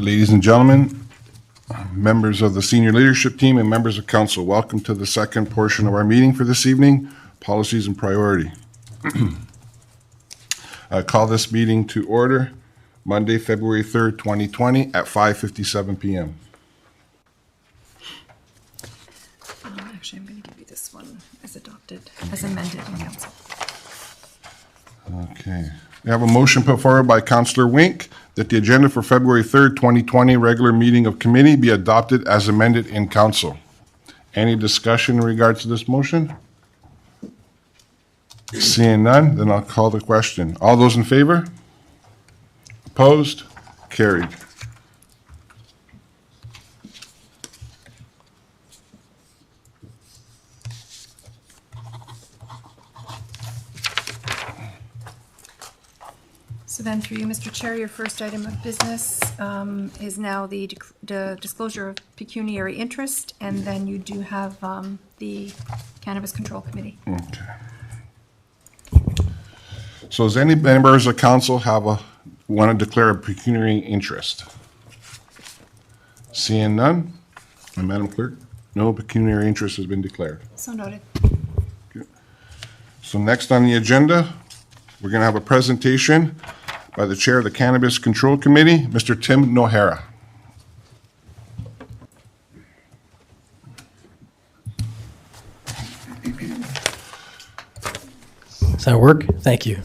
Ladies and gentlemen, members of the senior leadership team and members of council, welcome to the second portion of our meeting for this evening, policies and priority. I call this meeting to order Monday, February 3rd, 2020 at 5:57 p.m. Actually, I'm going to give you this one as adopted, as amended in council. Okay. We have a motion put forward by Councillor Wink that the agenda for February 3rd, 2020 regular meeting of committee be adopted as amended in council. Any discussion in regards to this motion? Seeing none, then I'll call the question. All those in favor? Opposed? Carried. So then through you, Mr. Chair, your first item of business is now the disclosure of pecuniary interest, and then you do have the Cannabis Control Committee. Okay. So does any members of council want to declare a pecuniary interest? Seeing none, and Madam Clerk, no pecuniary interest has been declared. So noted. Okay. So next on the agenda, we're going to have a presentation by the Chair of the Cannabis Control Committee, Mr. Tim Nohara. Does that work? Thank you.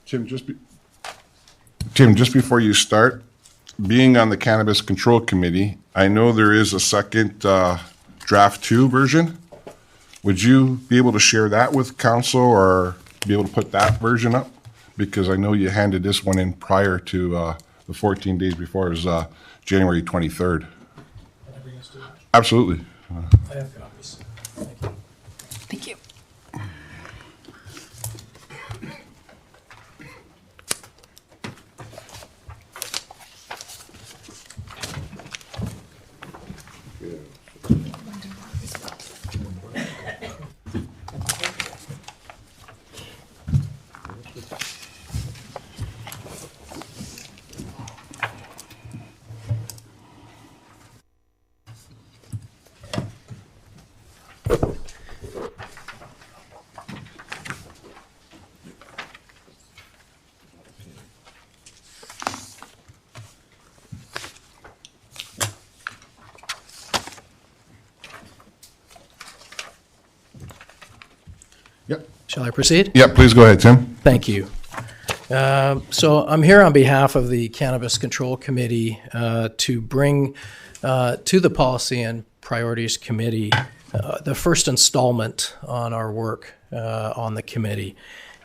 Tim, just before you start, being on the Cannabis Control Committee, I know there is a second draft 2 version. Would you be able to share that with council or be able to put that version up? Because I know you handed this one in prior to the 14 days before. It was January 23rd. Can I bring this to you? Absolutely. I have copies. Thank you. Thank you. Yep. Shall I proceed? Yep, please go ahead, Tim. Thank you. So I'm here on behalf of the Cannabis Control Committee to bring to the Policy and Priorities Committee the first installment on our work on the committee.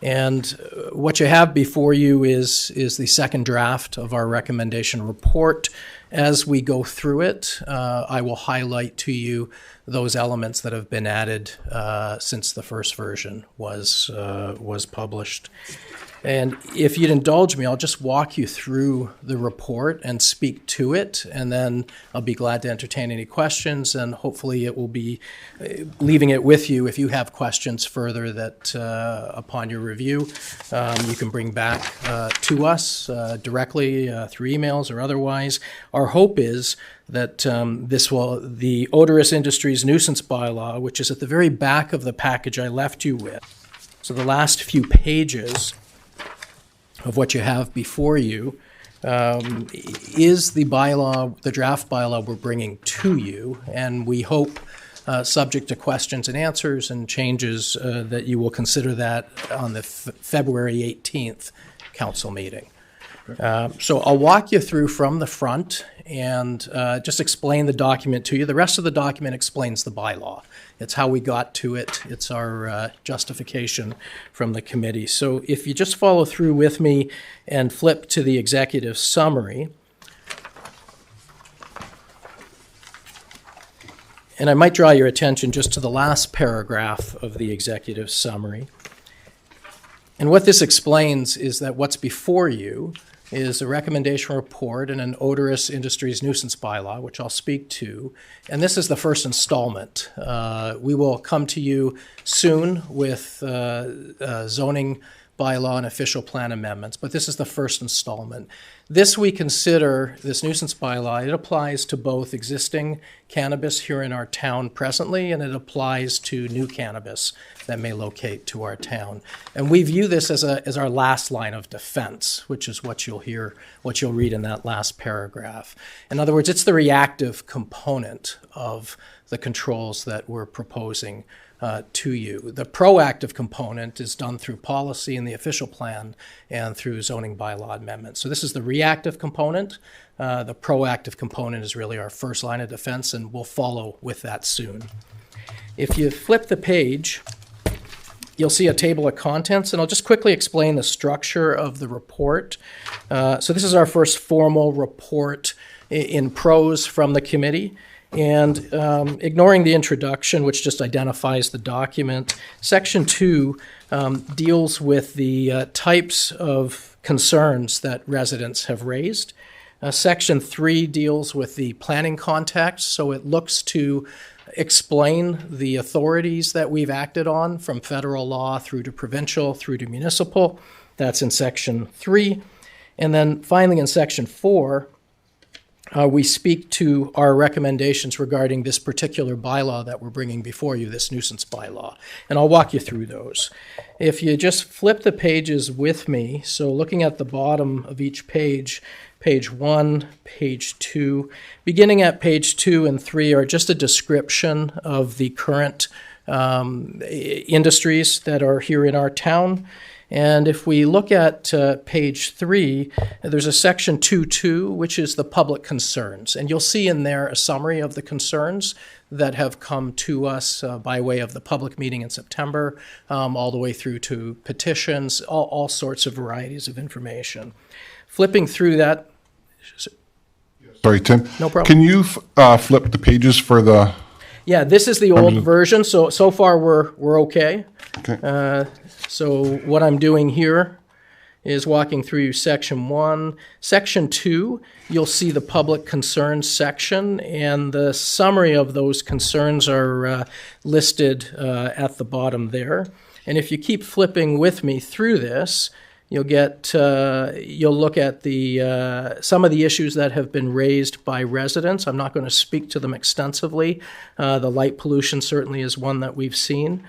And what you have before you is the second draft of our recommendation report. As we go through it, I will highlight to you those elements that have been added since the first version was published. And if you'd indulge me, I'll just walk you through the report and speak to it, and then I'll be glad to entertain any questions, and hopefully it will be leaving it with you if you have questions further that upon your review you can bring back to us directly through emails or otherwise. Our hope is that the Odorous Industries Nuisance Bylaw, which is at the very back of the package I left you with, so the last few pages of what you have before you, is the bylaw, the draft bylaw we're bringing to you, and we hope, subject to questions and answers and changes, that you will consider that on the February 18th council meeting. So I'll walk you through from the front and just explain the document to you. The rest of the document explains the bylaw. It's how we got to it. It's our justification from the committee. So if you just follow through with me and flip to the executive summary. And I might draw your attention just to the last paragraph of the executive summary. And what this explains is that what's before you is a recommendation report and an Odorous Industries Nuisance Bylaw, which I'll speak to. And this is the first installment. We will come to you soon with zoning bylaw and official plan amendments, but this is the first installment. This we consider, this nuisance bylaw, it applies to both existing cannabis here in our town presently, and it applies to new cannabis that may locate to our town. And we view this as our last line of defense, which is what you'll read in that last paragraph. In other words, it's the reactive component of the controls that we're proposing to you. The proactive component is done through policy in the official plan and through zoning bylaw amendments. So this is the reactive component. The proactive component is really our first line of defense, and we'll follow with that soon. If you flip the page, you'll see a table of contents, and I'll just quickly explain the structure of the report. So this is our first formal report in prose from the committee. And ignoring the introduction, which just identifies the document, Section 2 deals with the types of concerns that residents have raised. Section 3 deals with the planning context, so it looks to explain the authorities that we've acted on, from federal law through to provincial, through to municipal. That's in Section 3. And then finally in Section 4, we speak to our recommendations regarding this particular bylaw that we're bringing before you, this nuisance bylaw. And I'll walk you through those. If you just flip the pages with me, so looking at the bottom of each page, page 1, page 2, beginning at page 2 and 3 are just a description of the current industries that are here in our town. And if we look at page 3, there's a section 2.2, which is the public concerns. And you'll see in there a summary of the concerns that have come to us by way of the public meeting in September, all the way through to petitions, all sorts of varieties of information. Flipping through that. Sorry, Tim. No problem. Can you flip the pages for the... Yeah, this is the old version, so far we're okay. Okay. So what I'm doing here is walking through section 1. Section 2, you'll see the public concerns section, and the summary of those concerns are listed at the bottom there. And if you keep flipping with me through this, you'll look at the some of the issues that have been raised by residents. I'm not going to speak to them extensively. The light pollution certainly is one that we've seen.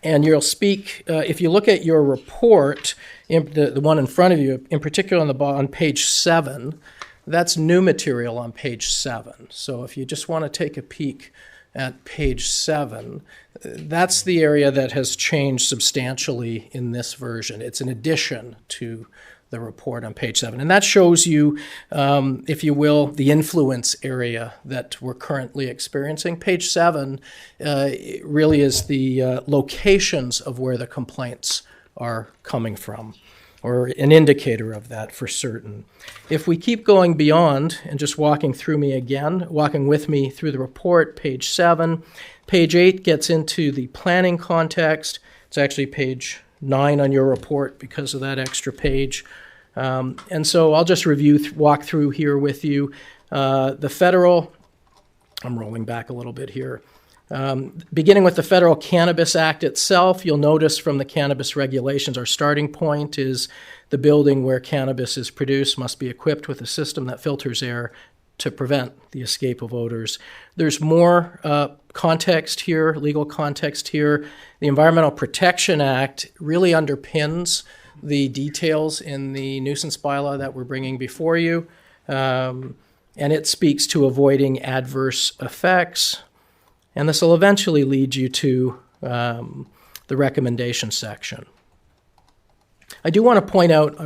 And you'll speak, if you look at your report, the one in front of you, in particular on page 7, that's new material on page 7. So if you just want to take a peek at page 7, that's the area that has changed substantially in this version. It's an addition to the report on page 7. And that shows you, if you will, the influence area that we're currently experiencing. Page 7 really is the locations of where the complaints are coming from, or an indicator of that for certain. If we keep going beyond and just walking with me through the report, page 7, page 8 gets into the planning context. It's actually page 9 on your report because of that extra page. And so I'll just walk through here with you. The federal, I'm rolling back a little bit here. Beginning with the Federal Cannabis Act itself, you'll notice from the cannabis regulations, our starting point is the building where cannabis is produced must be equipped with a system that filters air to prevent the escape of odors. There's more context here, legal context here. The Environmental Protection Act really underpins the details in the nuisance bylaw that we're bringing before you, and it speaks to avoiding adverse effects. And this will eventually lead you to the recommendation section. I do want to point out, I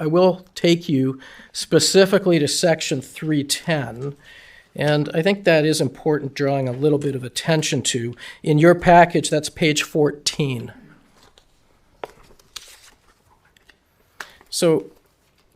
will take you specifically to section 310, and I think that is important, drawing a little bit of attention to. In your package, that's page 14. So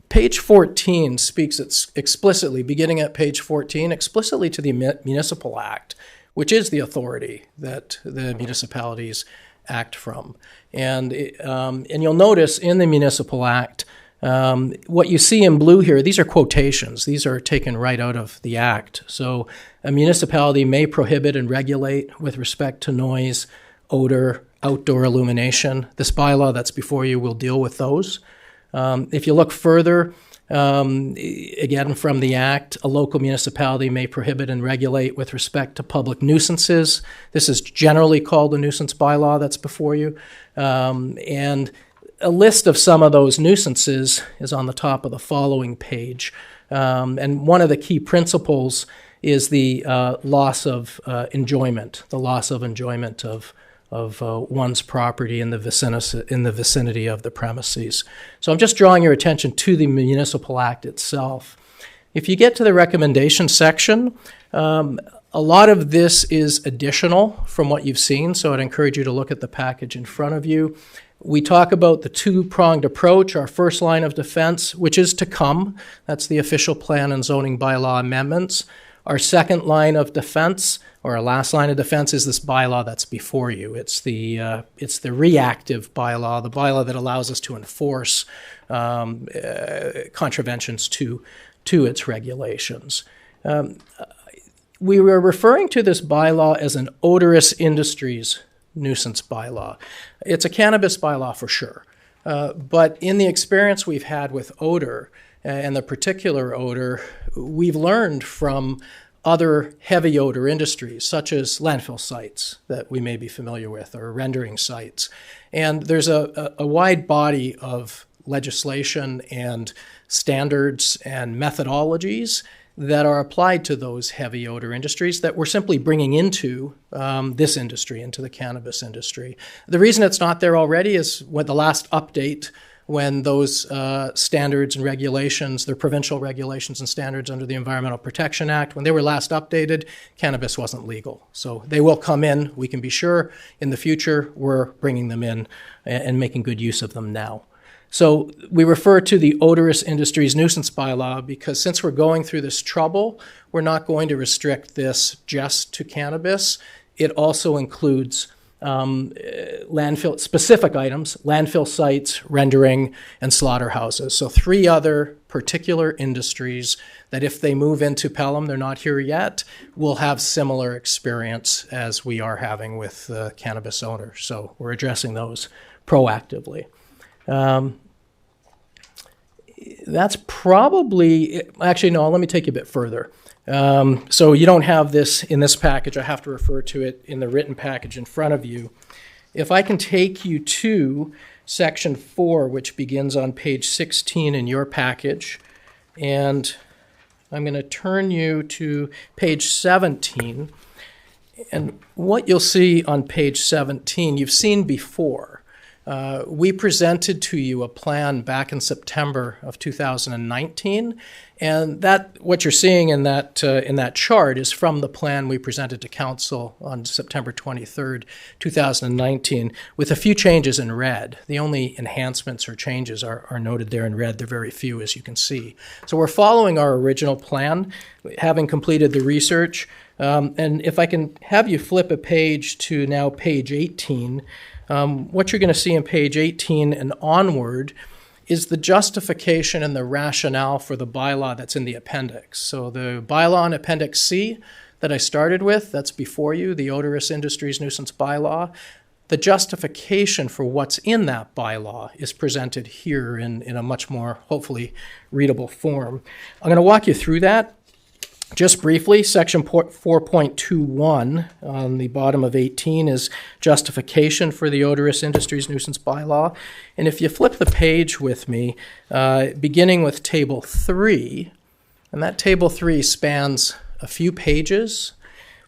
page 14 speaks explicitly, beginning at page 14, explicitly to the Municipal Act, which is the authority that the municipalities act from. And you'll notice in the Municipal Act, what you see in blue here, these are quotations. These are taken right out of the Act. So a municipality may prohibit and regulate with respect to noise, odor, outdoor illumination. This bylaw that's before you will deal with those. If you look further, again, from the Act, a local municipality may prohibit and regulate with respect to public nuisances. This is generally called a nuisance bylaw that's before you. And a list of some of those nuisances is on the top of the following page. And one of the key principles is the loss of enjoyment, the loss of enjoyment of one's property in the vicinity of the premises. So I'm just drawing your attention to the Municipal Act itself. If you get to the recommendation section, a lot of this is additional from what you've seen, so I'd encourage you to look at the package in front of you. We talk about the two-pronged approach, our first line of defense, which is to come. That's the official plan and zoning bylaw amendments. Our second line of defense, or our last line of defense, is this bylaw that's before you. It's the reactive bylaw, the bylaw that allows us to enforce contraventions to its regulations. We were referring to this bylaw as an odorous industries nuisance bylaw. It's a cannabis bylaw for sure, but in the experience we've had with odor, and the particular odor, we've learned from other heavy odor industries, such as landfill sites that we may be familiar with, or rendering sites. And there's a wide body of legislation and standards and methodologies that are applied to those heavy odor industries that we're simply bringing into this industry, into the cannabis industry. The reason it's not there already is when the last update, when those standards and regulations, their provincial regulations and standards under the Environmental Protection Act, when they were last updated, cannabis wasn't legal. So they will come in, we can be sure. In the future, we're bringing them in and making good use of them now. So we refer to the odorous industries nuisance bylaw because since we're going through this trouble, we're not going to restrict this just to cannabis. It also includes landfill specific items, landfill sites, rendering, and slaughterhouses. So 3 other particular industries that if they move into Pelham, they're not here yet, will have similar experience as we are having with cannabis owners. So we're addressing those proactively. That's probably, actually, no, let me take you a bit further. So you don't have this in this package. I have to refer to it in the written package in front of you. If I can take you to section 4, which begins on page 16 in your package, and I'm going to turn you to page 17. And what you'll see on page 17, you've seen before. We presented to you a plan back in September of 2019, and that what you're seeing in that chart is from the plan we presented to Council on September 23rd, 2019, with a few changes in red. The only enhancements or changes are noted there in red. They're very few, as you can see. So we're following our original plan, having completed the research. And if I can have you flip a page to now page 18, what you're going to see in page 18 and onward is the justification and the rationale for the bylaw that's in the appendix. So the bylaw in Appendix C that I started with, that's before you, the Odorous Industries Nuisance Bylaw. The justification for what's in that bylaw is presented here in a much more, hopefully, readable form. I'm going to walk you through that. Just briefly, section 4.21 on the bottom of 18 is justification for the Odorous Industries Nuisance Bylaw. And if you flip the page with me, beginning with table 3, and that table 3 spans a few pages,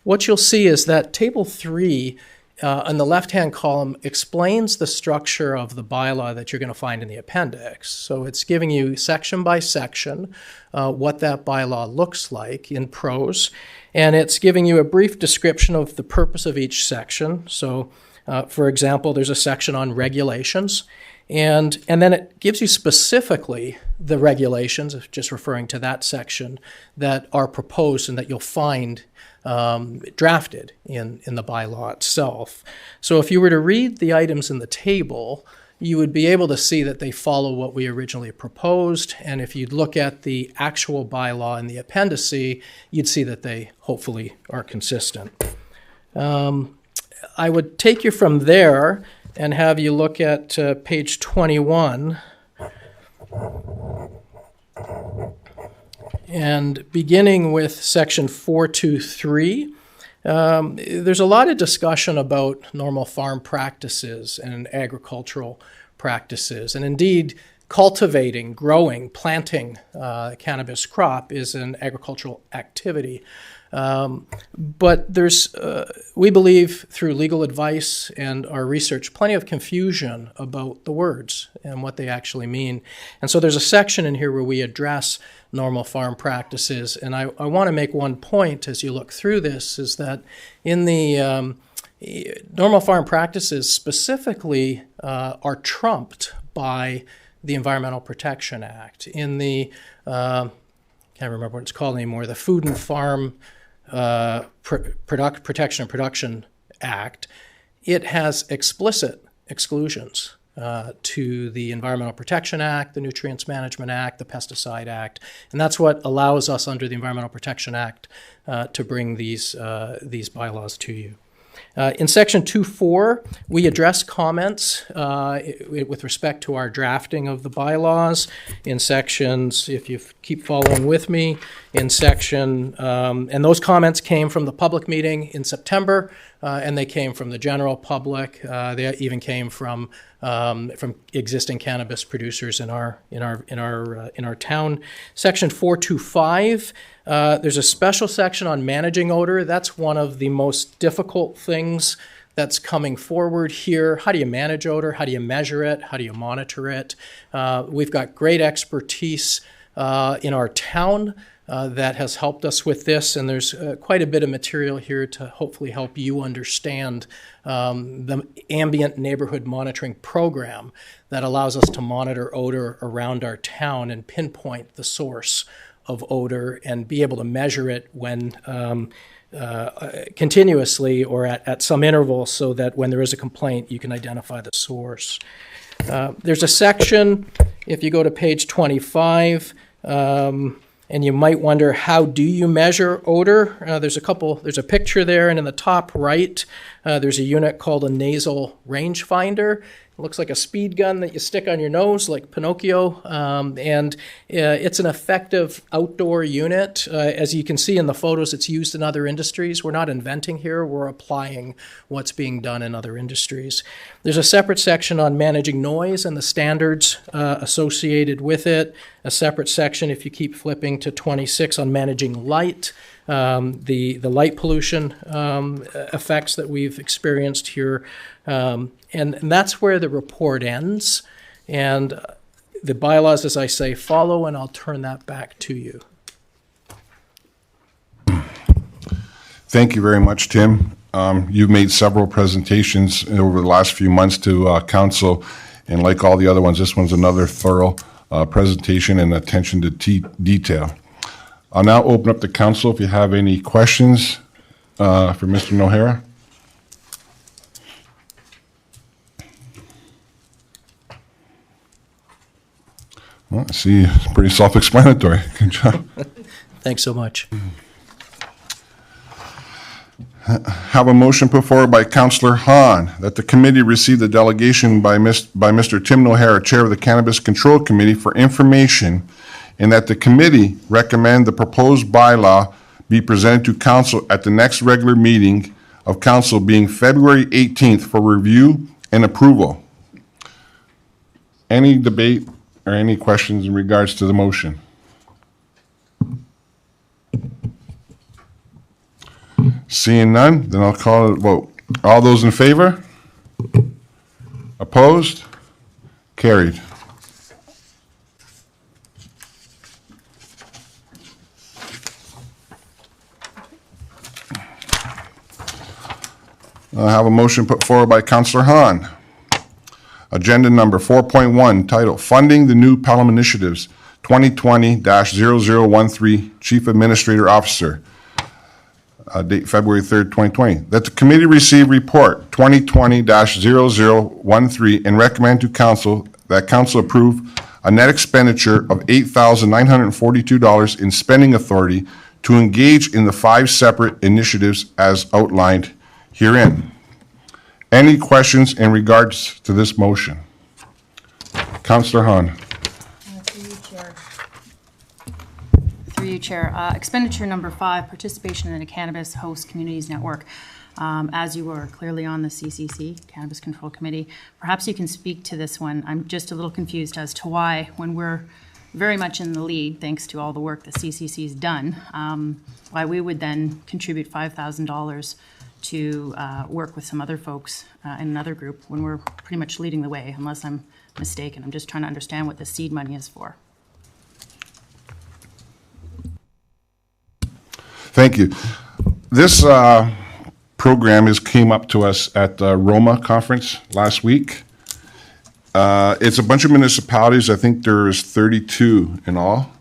what you'll see is that table 3 on the left-hand column explains the structure of the bylaw that you're going to find in the appendix. So it's giving you section by section what that bylaw looks like in prose, and it's giving you a brief description of the purpose of each section. So, for example, there's a section on regulations, and then it gives you specifically the regulations, just referring to that section, that are proposed and that you'll find drafted in the bylaw itself. So if you were to read the items in the table, you would be able to see that they follow what we originally proposed, and if you'd look at the actual bylaw in the appendice, you'd see that they hopefully are consistent. I would take you from there and have you look at page 21. And beginning with section 423, there's a lot of discussion about normal farm practices and agricultural practices. And indeed, cultivating, growing, planting cannabis crop is an agricultural activity. But there's, we believe, through legal advice and our research, plenty of confusion about the words and what they actually mean. And so there's a section in here where we address normal farm practices. And I want to make one point as you look through this, is that in the normal farm practices specifically are trumped by the Environmental Protection Act. In the, can't remember what it's called anymore, the Food and Farm Protection and Production Act, it has explicit exclusions to the Environmental Protection Act, the Nutrients Management Act, the Pesticide Act, and that's what allows us under the Environmental Protection Act to bring these bylaws to you. In section 2.4, we address comments with respect to our drafting of the bylaws. In sections, if you keep following with me, in section, and those comments came from the public meeting in September, and they came from the general public. They even came from existing cannabis producers in our town. Section 425. There's a special section on managing odor. That's one of the most difficult things that's coming forward here. How do you manage odor? How do you measure it? How do you monitor it? We've got great expertise in our town that has helped us with this, and there's quite a bit of material here to hopefully help you understand the ambient neighborhood monitoring program that allows us to monitor odor around our town and pinpoint the source of odor and be able to measure it when continuously or at some interval, so that when there is a complaint, you can identify the source. There's a section, if you go to page 25, and you might wonder, how do you measure odor? There's a picture there, and in the top right, there's a unit called a nasal rangefinder. It looks like a speed gun that you stick on your nose, like Pinocchio, and it's an effective outdoor unit. As you can see in the photos, it's used in other industries. We're not inventing here, we're applying what's being done in other industries. There's a separate section on managing noise and the standards associated with it. A separate section, if you keep flipping to 26, on managing light, the light pollution effects that we've experienced here. And that's where the report ends. And the bylaws, as I say, follow, and I'll turn that back to you. Thank you very much, Tim. You've made several presentations over the last few months to council, and like all the other ones, this one's another thorough presentation and attention to detail. I'll now open up the council if you have any questions for Mr. Nohera. Well, I see, it's pretty self-explanatory. Good job. Thanks so much. Have a motion put forward by Councillor Hahn that the committee receive the delegation by Mr. Tim Nohera, Chair of the Cannabis Control Committee, for information, and that the committee recommend the proposed bylaw be presented to council at the next regular meeting of council, being February 18th, for review and approval. Any debate or any questions in regards to the motion? Seeing none, then I'll call it a vote. All those in favor? Opposed? Carried. I have a motion put forward by Councillor Hahn. Agenda number 4.1, title, Funding the New Pelham Initiatives, 2020-0013, Chief Administrator Officer, date February 3rd, 2020. That the committee receive report 2020-0013 and recommend to council that council approve a net expenditure of $8,942 in spending authority to engage in the 5 separate initiatives as outlined herein. Any questions in regards to this motion? Councillor Hahn. Through you, Chair. Through you, Chair. Expenditure number 5, participation in a cannabis host communities network. As you were clearly on the CCC, Cannabis Control Committee, perhaps you can speak to this one. I'm just a little confused as to why, when we're very much in the lead, thanks to all the work the CCC's done, why we would then contribute $5,000 to work with some other folks in another group when we're pretty much leading the way, unless I'm mistaken. I'm just trying to understand what the seed money is for. Thank you. This program came up to us at the Roma conference last week. It's a bunch of municipalities, I think there's 32 in all,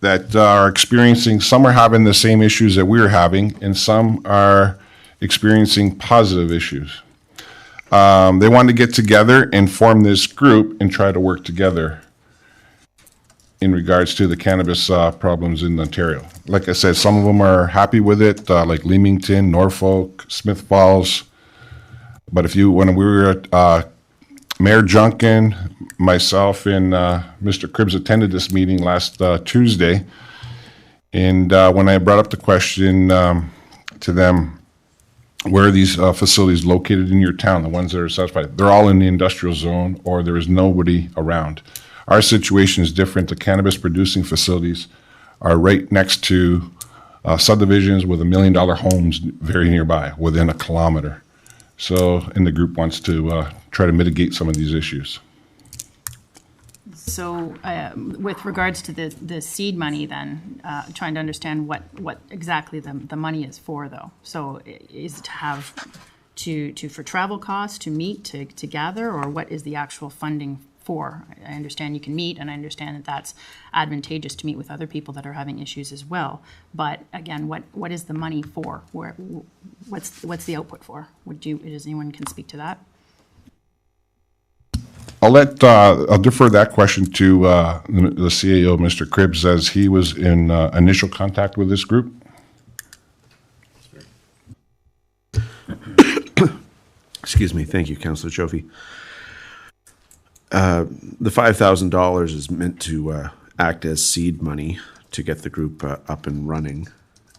that are experiencing, some are having the same issues that we're having, and some are experiencing positive issues. They want to get together and form this group and try to work together in regards to the cannabis problems in Ontario. Like I said, some of them are happy with it, like Leamington, Norfolk, Smith Falls. But when we were at Mayor Junkin, myself, and Mr. Cribbs attended this meeting last Tuesday, and when I brought up the question to them, where are these facilities located in your town, the ones that are satisfied? They're all in the industrial zone, or there is nobody around. Our situation is different. The cannabis producing facilities are right next to subdivisions with $1 million homes very nearby, within a kilometer. So, and the group wants to try to mitigate some of these issues. So with regards to the seed money then, trying to understand what exactly the money is for though. So is it to have for travel costs, to meet, to gather, or what is the actual funding for? I understand you can meet, and I understand that that's advantageous to meet with other people that are having issues as well. But again, what is the money for? What's the output for? Does anyone can speak to that? I'll defer that question to the CAO, Mr. Cribbs, as he was in initial contact with this group. Excuse me. Thank you, Councillor Chofi. The $5,000 is meant to act as seed money to get the group up and running.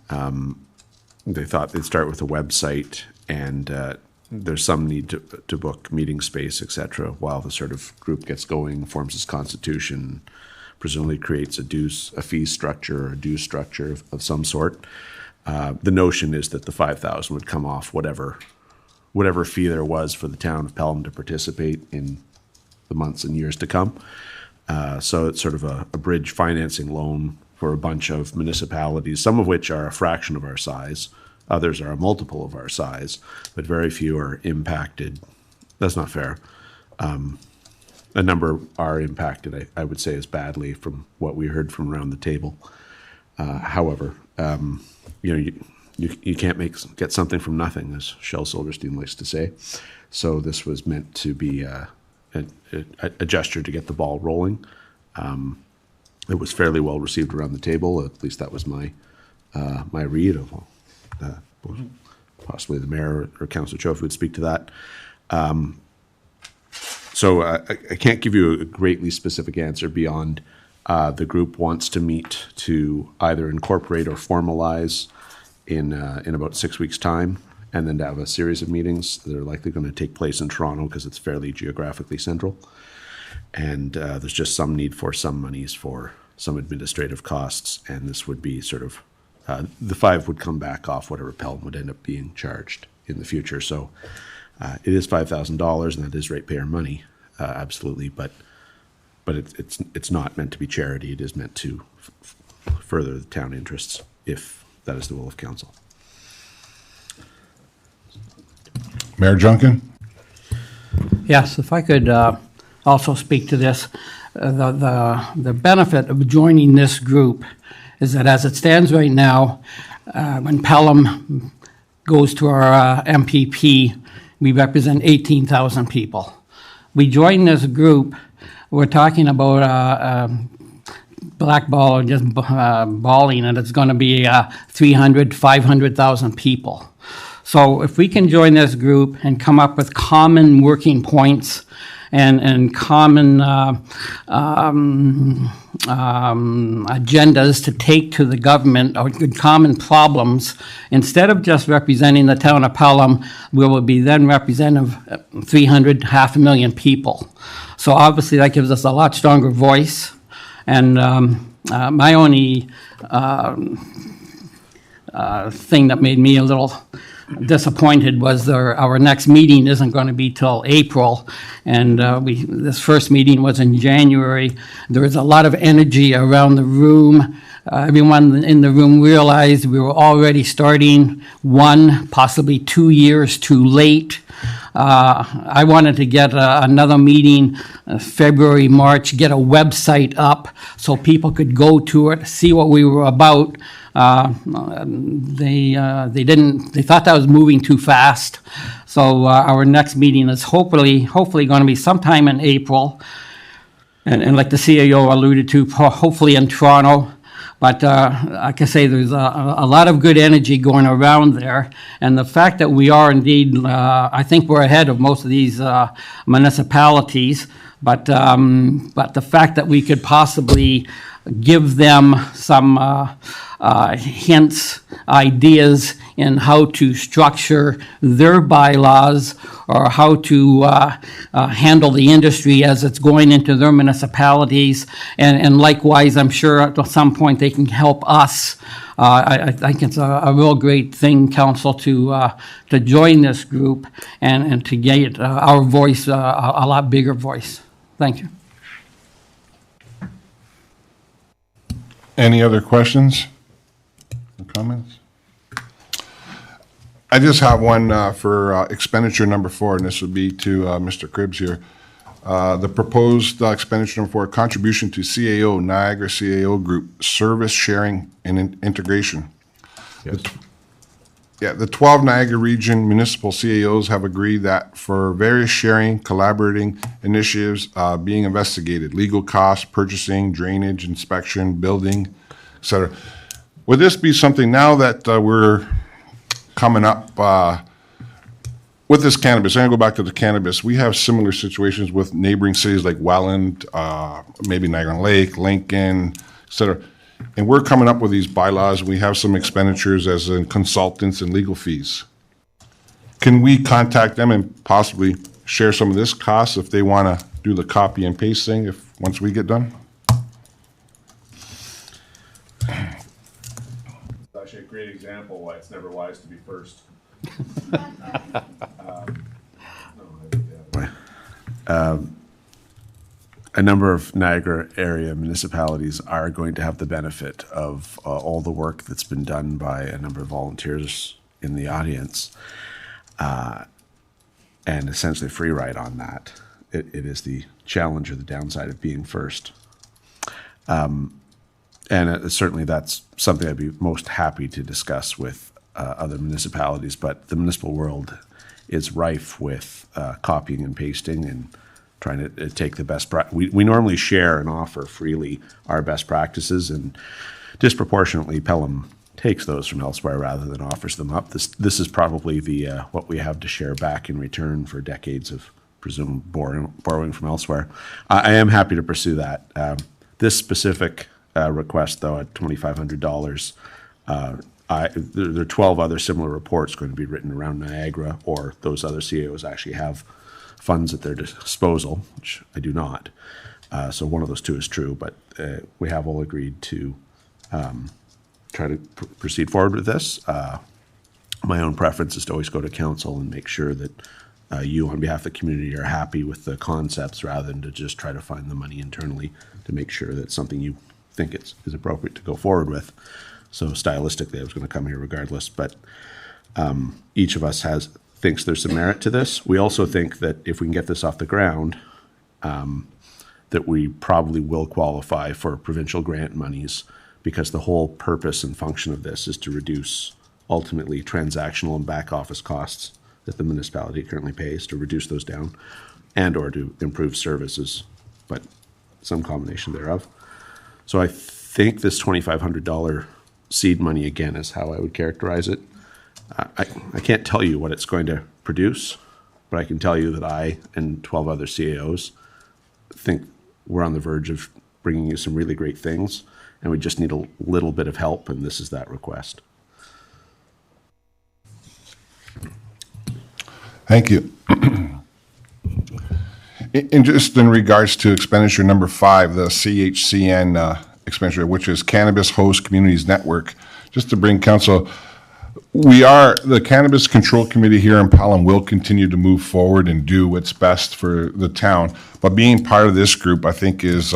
They thought they'd start with a website, and there's some need to book meeting space, etc., while the sort of group gets going, forms its constitution, presumably creates a fee structure or a due structure of some sort. The notion is that the $5,000 would come off whatever fee there was for the town of Pelham to participate in the months and years to come. So it's sort of a bridge financing loan for a bunch of municipalities, some of which are a fraction of our size. Others are a multiple of our size, but very few are impacted. That's not fair. A number are impacted, I would say, as badly from what we heard from around the table. However, you can't get something from nothing, as Shel Silverstein likes to say. So this was meant to be a gesture to get the ball rolling. It was fairly well received around the table. At least that was my read of possibly the mayor or Councillor Chofi would speak to that. So I can't give you a greatly specific answer beyond the group wants to meet to either incorporate or formalize in about 6 weeks' time, and then to have a series of meetings that are likely going to take place in Toronto because it's fairly geographically central. And there's just some need for some monies for some administrative costs, and this would be sort of the $5,000 would come back off whatever Pelham would end up being charged in the future. So it is $5,000, and that is ratepayer money, absolutely. But it's not meant to be charity. It is meant to further the town interests, if that is the will of council. Mayor Junkin? Yes, if I could also speak to this. The benefit of joining this group is that as it stands right now, when Pelham goes to our MPP, we represent 18,000 people. We join this group, we're talking about blackball or just balling, and it's going to be 300, 500,000 people. So if we can join this group and come up with common working points and common agendas to take to the government, or common problems, instead of just representing the town of Pelham, we will be then representative of 300, 500,000 people. So obviously that gives us a lot stronger voice. And my only thing that made me a little disappointed was our next meeting isn't going to be till April, and this first meeting was in January. There was a lot of energy around the room. Everyone in the room realized we were already starting 1, possibly 2 years too late. I wanted to get another meeting, February, March, get a website up so people could go to it, see what we were about. They thought that was moving too fast. So our next meeting is hopefully going to be sometime in April. And like the CAO alluded to, hopefully in Toronto. But like I say, there's a lot of good energy going around there. And the fact that we are indeed, I think we're ahead of most of these municipalities. But the fact that we could possibly give them some hints, ideas in how to structure their bylaws or how to handle the industry as it's going into their municipalities. And likewise, I'm sure at some point they can help us. I think it's a real great thing, Council, to join this group and to get our voice, a lot bigger voice. Thank you. Any other questions or comments? I just have one for expenditure number 4, and this would be to Mr. Cribbs here. The proposed expenditure number 4, contribution to CAO, Niagara CAO Group, service sharing and integration. Yes. The 12 Niagara Region municipal CAOs have agreed that for various sharing, collaborating initiatives being investigated, legal costs, purchasing, drainage, inspection, building, et cetera. Would this be something now that we're coming up with this cannabis? I'm going to go back to the cannabis. We have similar situations with neighboring cities like Welland, maybe Niagara Lake, Lincoln, et cetera. And we're coming up with these bylaws. We have some expenditures as in consultants and legal fees. Can we contact them and possibly share some of this cost if they want to do the copy and paste thing once we get done? It's actually a great example why it's never wise to be first. A number of Niagara area municipalities are going to have the benefit of all the work that's been done by a number of volunteers in the audience, and essentially free ride on that. It is the challenge or the downside of being first. And certainly that's something I'd be most happy to discuss with other municipalities, but the municipal world is rife with copying and pasting and trying to take the best we normally share and offer freely our best practices, and disproportionately Pelham takes those from elsewhere rather than offers them up. This is probably the what we have to share back in return for decades of presumed borrowing from elsewhere. I am happy to pursue that. This specific request, though, at $2,500, there are 12 other similar reports going to be written around Niagara, or those other CAOs actually have funds at their disposal, which I do not. So one of those two is true, but we have all agreed to try to proceed forward with this. My own preference is to always go to council and make sure that you, on behalf of the community, are happy with the concepts rather than to just try to find the money internally to make sure that something you think is appropriate to go forward with. So stylistically, I was going to come here regardless, but each of us thinks there's some merit to this. We also think that if we can get this off the ground, that we probably will qualify for provincial grant monies, because the whole purpose and function of this is to reduce ultimately transactional and back office costs that the municipality currently pays, to reduce those down, and or to improve services, but some combination thereof. So I think this $2,500 seed money, again, is how I would characterize it. I can't tell you what it's going to produce, but I can tell you that I and 12 other CAOs think we're on the verge of bringing you some really great things, and we just need a little bit of help, and this is that request. Thank you. And just in regards to expenditure number 5, the CHCN expenditure, which is Cannabis Host Communities Network, just to bring council, the Cannabis Control Committee here in Pelham will continue to move forward and do what's best for the town. But being part of this group, I think it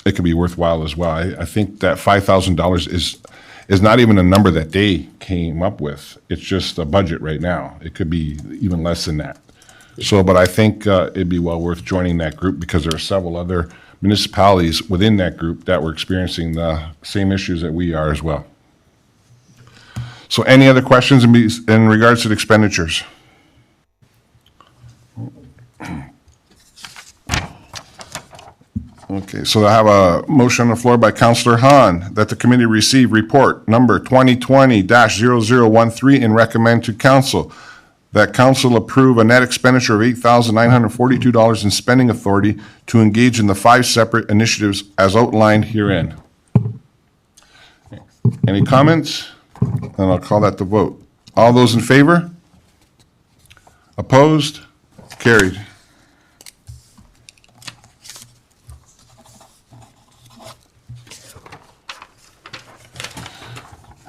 could be worthwhile as well. I think that $5,000 is not even a number that they came up with. It's just a budget right now. It could be even less than that. So, but I think it'd be well worth joining that group because there are several other municipalities within that group that were experiencing the same issues that we are as well. So any other questions in regards to the expenditures? Okay, so I have a motion on the floor by Councillor Hahn that the committee receive report number 2020-0013 and recommend to council that council approve a net expenditure of $8,942 in spending authority to engage in the 5 separate initiatives as outlined herein. Any comments? Then I'll call that the vote. All those in favor? Opposed? Carried.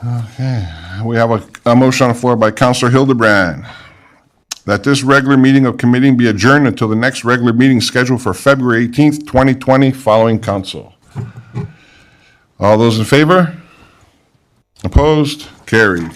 Okay, we have a motion on the floor by Councillor Hildebrand that this regular meeting of committee be adjourned until the next regular meeting scheduled for February 18th, 2020, following council. All those in favor? Opposed? Carried.